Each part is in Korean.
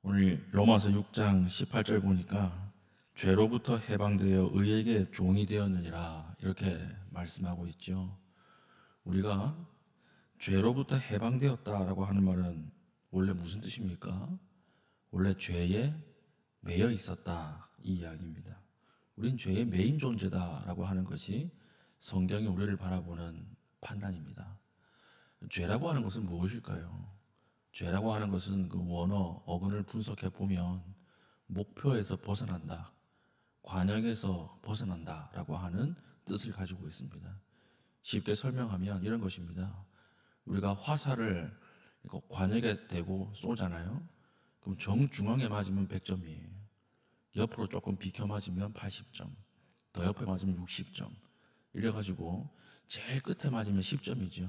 오늘 로마서 6장 18절 보니까 죄로부터 해방되어 의에게 종이 되었느니라 이렇게 말씀하고 있죠. 우리가 죄로부터 해방되었다라고 하는 말은 원래 무슨 뜻입니까? 원래 죄에 매여 있었다 이 이야기입니다. 우린 죄의 메인 존재다라고 하는 것이 성경이 우리를 바라보는 판단입니다. 죄라고 하는 것은 무엇일까요? 죄라고 하는 것은 그 원어, 어근을 분석해 보면 목표에서 벗어난다, 관역에서 벗어난다라고 하는 뜻을 가지고 있습니다. 쉽게 설명하면 이런 것입니다. 우리가 화살을 관역에 대고 쏘잖아요. 그럼 정중앙에 맞으면 100점이에요. 옆으로 조금 비켜 맞으면 80점, 더 옆에 맞으면 60점. 이래가지고 제일 끝에 맞으면 10점이죠.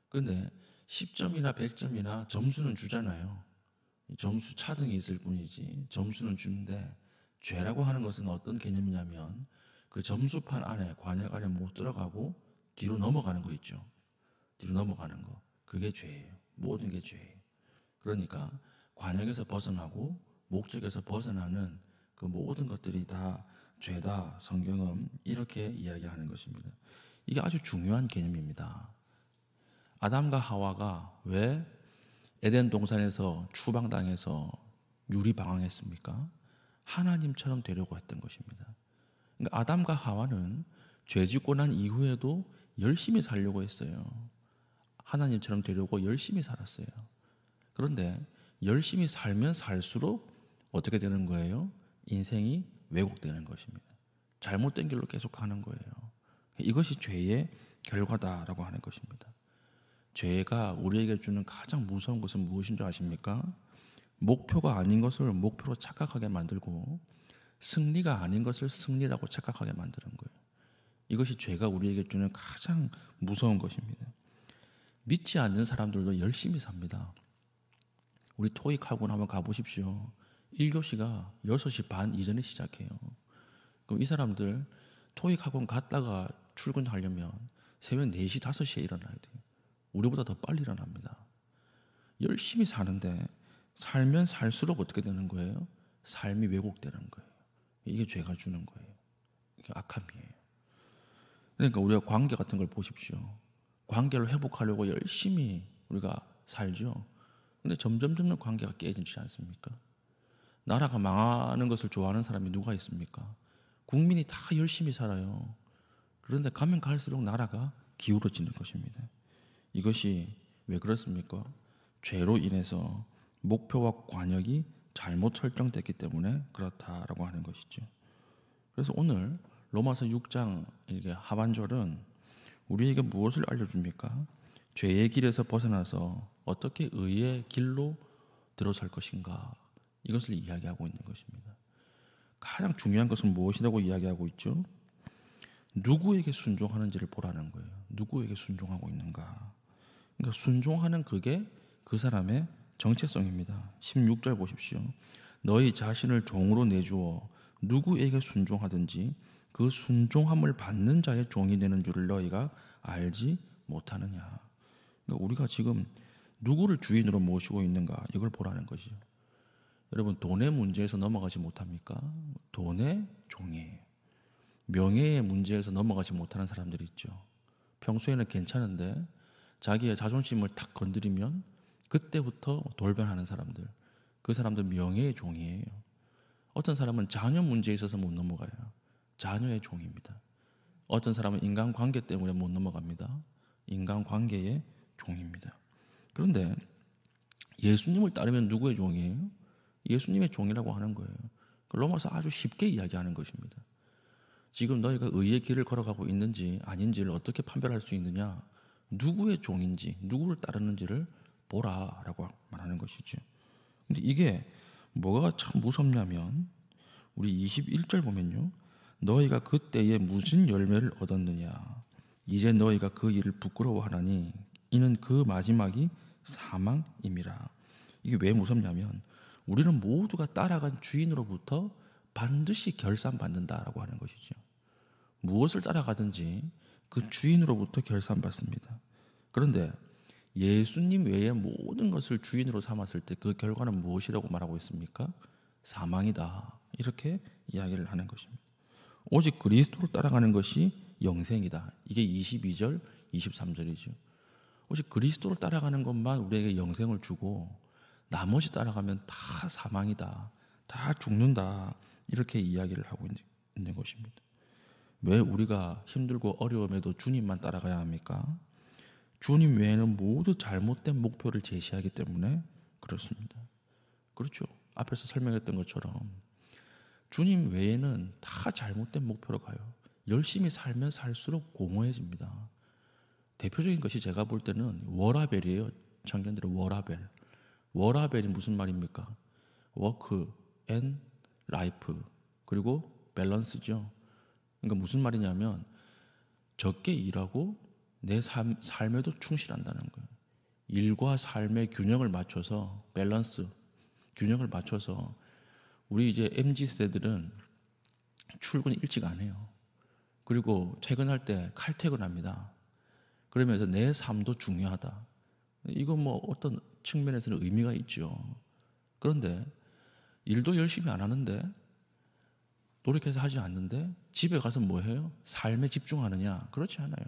근데 10점이나 100점이나 점수는 주잖아요. 점수 차등이 있을 뿐이지 점수는 주는데, 죄라고 하는 것은 어떤 개념이냐면 그 점수판 안에, 관역 안에 못 들어가고 뒤로 넘어가는 거 있죠. 뒤로 넘어가는 거, 그게 죄예요. 모든 게 죄예요. 그러니까 관역에서 벗어나고 목적에서 벗어나는 그 모든 것들이 다 죄다. 성경은 이렇게 이야기하는 것입니다. 이게 아주 중요한 개념입니다. 아담과 하와가 왜 에덴 동산에서 추방당해서 유리방황했습니까? 하나님처럼 되려고 했던 것입니다. 그러니까 아담과 하와는 죄 짓고 난 이후에도 열심히 살려고 했어요. 하나님처럼 되려고 열심히 살았어요. 그런데 열심히 살면 살수록 어떻게 되는 거예요? 인생이 왜곡되는 것입니다. 잘못된 길로 계속 가는 거예요. 이것이 죄의 결과다라고 하는 것입니다. 죄가 우리에게 주는 가장 무서운 것은 무엇인 줄 아십니까? 목표가 아닌 것을 목표로 착각하게 만들고 승리가 아닌 것을 승리라고 착각하게 만드는 거예요. 이것이 죄가 우리에게 주는 가장 무서운 것입니다. 믿지 않는 사람들도 열심히 삽니다. 우리 토익 학원 한번 가보십시오. 1교시가 6시 반 이전에 시작해요. 그럼 이 사람들 토익 학원 갔다가 출근하려면 새벽 4시, 5시에 일어나야 돼요. 우리보다 더 빨리 일어납니다. 열심히 사는데 살면 살수록 어떻게 되는 거예요? 삶이 왜곡되는 거예요. 이게 죄가 주는 거예요. 이게 악함이에요. 그러니까 우리가 관계 같은 걸 보십시오. 관계를 회복하려고 열심히 우리가 살죠. 근데 점점 관계가 깨지지 않습니까? 나라가 망하는 것을 좋아하는 사람이 누가 있습니까? 국민이 다 열심히 살아요. 그런데 가면 갈수록 나라가 기울어지는 것입니다. 이것이 왜 그렇습니까? 죄로 인해서 목표와 관역이 잘못 설정됐기 때문에 그렇다라고 하는 것이죠. 그래서 오늘 로마서 6장 이게 하반절은 우리에게 무엇을 알려줍니까? 죄의 길에서 벗어나서 어떻게 의의 길로 들어설 것인가, 이것을 이야기하고 있는 것입니다. 가장 중요한 것은 무엇이라고 이야기하고 있죠? 누구에게 순종하는지를 보라는 거예요. 누구에게 순종하고 있는가. 그러니까 순종하는 그게 그 사람의 정체성입니다. 16절 보십시오. 너희 자신을 종으로 내주어 누구에게 순종하든지 그 순종함을 받는 자의 종이 되는 줄을 너희가 알지 못하느냐. 그러니까 우리가 지금 누구를 주인으로 모시고 있는가, 이걸 보라는 것이죠. 여러분, 돈의 문제에서 넘어가지 못합니까? 돈의 종이에요. 명예의 문제에서 넘어가지 못하는 사람들이 있죠. 평소에는 괜찮은데 자기의 자존심을 탁 건드리면 그때부터 돌변하는 사람들, 그 사람들 명예의 종이에요. 어떤 사람은 자녀 문제에 있어서 못 넘어가요. 자녀의 종입니다. 어떤 사람은 인간관계 때문에 못 넘어갑니다. 인간관계의 종입니다. 그런데 예수님을 따르면 누구의 종이에요? 예수님의 종이라고 하는 거예요. 로마서 아주 쉽게 이야기하는 것입니다. 지금 너희가 의의 길을 걸어가고 있는지 아닌지를 어떻게 판별할 수 있느냐? 누구의 종인지, 누구를 따르는지를 보라라고 말하는 것이죠. 근데 이게 뭐가 참 무섭냐면 우리 21절 보면요. 너희가 그때에 무슨 열매를 얻었느냐? 이제 너희가 그 일을 부끄러워하나니 이는 그 마지막이 사망임이라. 이게 왜 무섭냐면 우리는 모두가 따라간 주인으로부터 반드시 결산받는다라고 하는 것이죠. 무엇을 따라가든지 그 주인으로부터 결산받습니다. 그런데 예수님 외의 모든 것을 주인으로 삼았을 때 그 결과는 무엇이라고 말하고 있습니까? 사망이다. 이렇게 이야기를 하는 것입니다. 오직 그리스도를 따라가는 것이 영생이다. 이게 22절, 23절이죠. 오직 그리스도를 따라가는 것만 우리에게 영생을 주고 나머지 따라가면 다 사망이다. 다 죽는다. 이렇게 이야기를 하고 있는 것입니다. 왜 우리가 힘들고 어려움에도 주님만 따라가야 합니까? 주님 외에는 모두 잘못된 목표를 제시하기 때문에 그렇습니다. 그렇죠. 앞에서 설명했던 것처럼 주님 외에는 다 잘못된 목표로 가요. 열심히 살면 살수록 공허해집니다. 대표적인 것이 제가 볼 때는 워라벨이에요. 청년들의 워라벨. 워라벨이 무슨 말입니까? 워크 앤 라이프 그리고 밸런스죠. 그러니까 무슨 말이냐면 적게 일하고 내 삶에도 충실한다는 거예요. 일과 삶의 균형을 맞춰서 밸런스, 균형을 맞춰서 우리 이제 MZ세대들은 출근 일찍 안 해요. 그리고 퇴근할 때 칼퇴근합니다. 그러면서 내 삶도 중요하다. 이건 뭐 어떤 측면에서는 의미가 있죠. 그런데 일도 열심히 안 하는데 노력해서 하지 않는데 집에 가서 뭐 해요? 삶에 집중하느냐? 그렇지 않아요.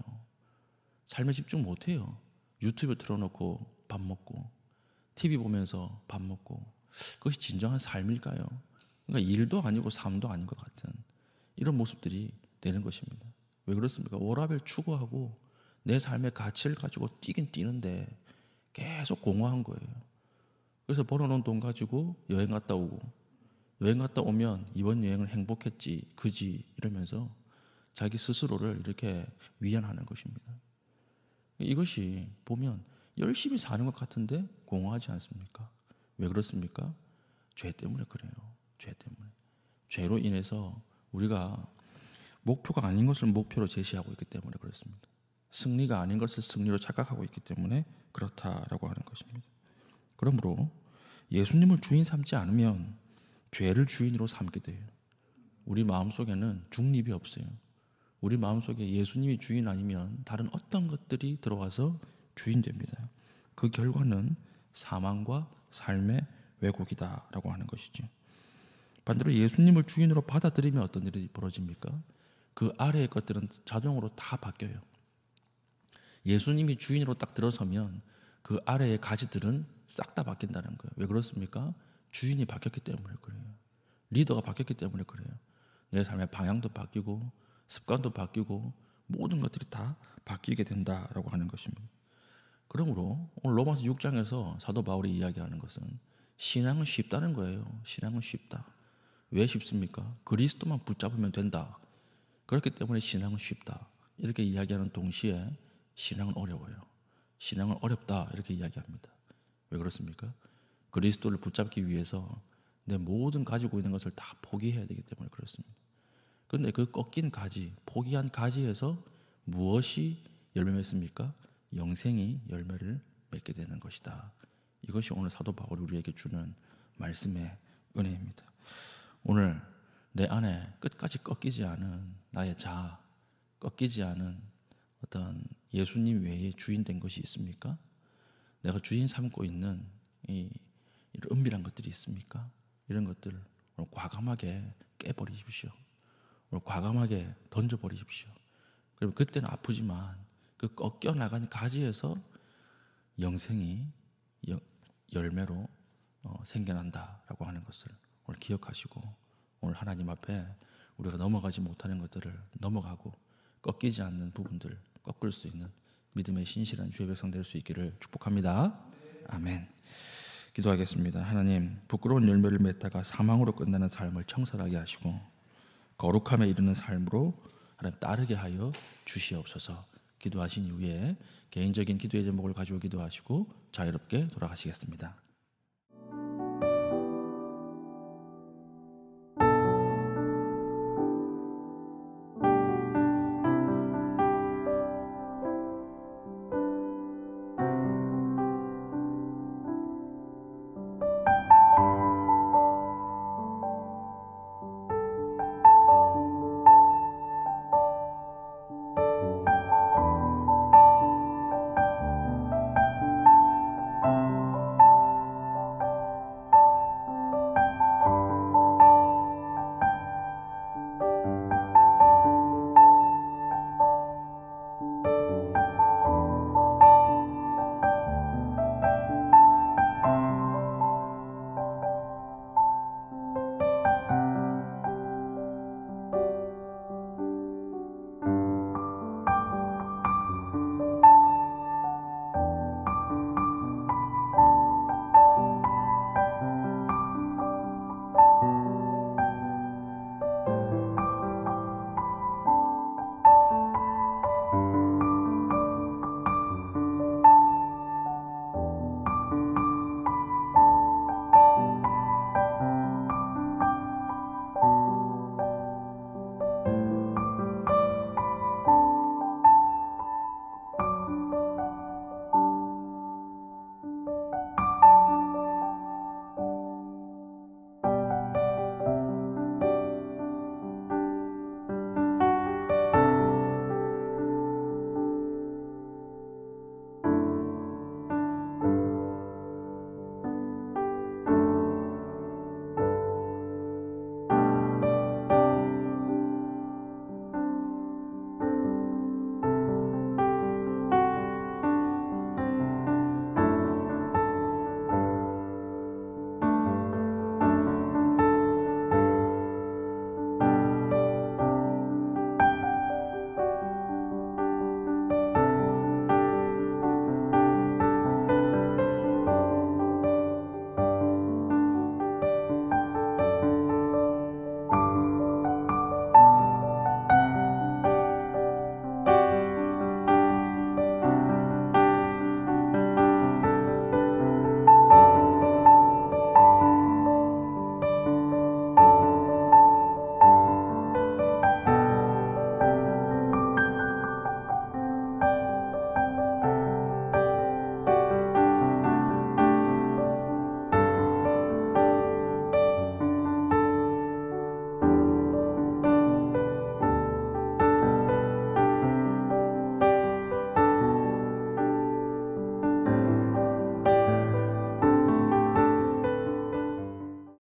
삶에 집중 못 해요. 유튜브 틀어놓고 밥 먹고 TV 보면서 밥 먹고 그것이 진정한 삶일까요? 그러니까 일도 아니고 삶도 아닌 것 같은 이런 모습들이 되는 것입니다. 왜 그렇습니까? 워라밸 추구하고 내 삶의 가치를 가지고 뛰긴 뛰는데 계속 공허한 거예요. 그래서 벌어놓은 돈 가지고 여행 갔다 오고 여행 갔다 오면 이번 여행은 행복했지, 그지 이러면서 자기 스스로를 이렇게 위안하는 것입니다. 이것이 보면 열심히 사는 것 같은데 공허하지 않습니까? 왜 그렇습니까? 죄 때문에 그래요. 죄 때문에. 죄로 인해서 우리가 목표가 아닌 것을 목표로 제시하고 있기 때문에 그렇습니다. 승리가 아닌 것을 승리로 착각하고 있기 때문에 그렇다라고 하는 것입니다. 그러므로 예수님을 주인 삼지 않으면 죄를 주인으로 삼게 돼요. 우리 마음속에는 중립이 없어요. 우리 마음속에 예수님이 주인 아니면 다른 어떤 것들이 들어와서 주인 됩니다. 그 결과는 사망과 삶의 왜곡이다라고 하는 것이죠. 반대로 예수님을 주인으로 받아들이면 어떤 일이 벌어집니까? 그 아래의 것들은 자동으로 다 바뀌어요. 예수님이 주인으로 딱 들어서면 그 아래의 가지들은 싹 다 바뀐다는 거예요. 왜 그렇습니까? 주인이 바뀌었기 때문에 그래요. 리더가 바뀌었기 때문에 그래요. 내 삶의 방향도 바뀌고 습관도 바뀌고 모든 것들이 다 바뀌게 된다라고 하는 것입니다. 그러므로 오늘 로마서 6장에서 사도 바울이 이야기하는 것은 신앙은 쉽다는 거예요. 신앙은 쉽다. 왜 쉽습니까? 그리스도만 붙잡으면 된다. 그렇기 때문에 신앙은 쉽다. 이렇게 이야기하는 동시에 신앙은 어려워요. 신앙은 어렵다. 이렇게 이야기합니다. 왜 그렇습니까? 그리스도를 붙잡기 위해서 내 모든 가지고 있는 것을 다 포기해야 되기 때문에 그렇습니다. 그런데 그 꺾인 가지, 포기한 가지에서 무엇이 열매 맺습니까? 영생이 열매를 맺게 되는 것이다. 이것이 오늘 사도 바울이 우리에게 주는 말씀의 은혜입니다. 오늘 내 안에 끝까지 꺾이지 않은 나의 자아, 꺾이지 않은 어떤 예수님 외에 주인 된 것이 있습니까? 내가 주인 삼고 있는 이런 은밀한 것들이 있습니까? 이런 것들을 오늘 과감하게 깨버리십시오. 오늘 과감하게 던져버리십시오. 그럼 그때는 아프지만 그 꺾여나간 가지에서 영생이 열매로 생겨난다라고 하는 것을 오늘 기억하시고 오늘 하나님 앞에 우리가 넘어가지 못하는 것들을 넘어가고 꺾이지 않는 부분들 꺾을 수 있는 믿음의 신실한 주의 백성 될 수 있기를 축복합니다. 아멘. 기도하겠습니다. 하나님, 부끄러운 열매를 맺다가 사망으로 끝나는 삶을 청산하게 하시고 거룩함에 이르는 삶으로 하나님 따르게 하여 주시옵소서. 기도하신 이후에 개인적인 기도의 제목을 가지고 기도하시고 자유롭게 돌아가시겠습니다.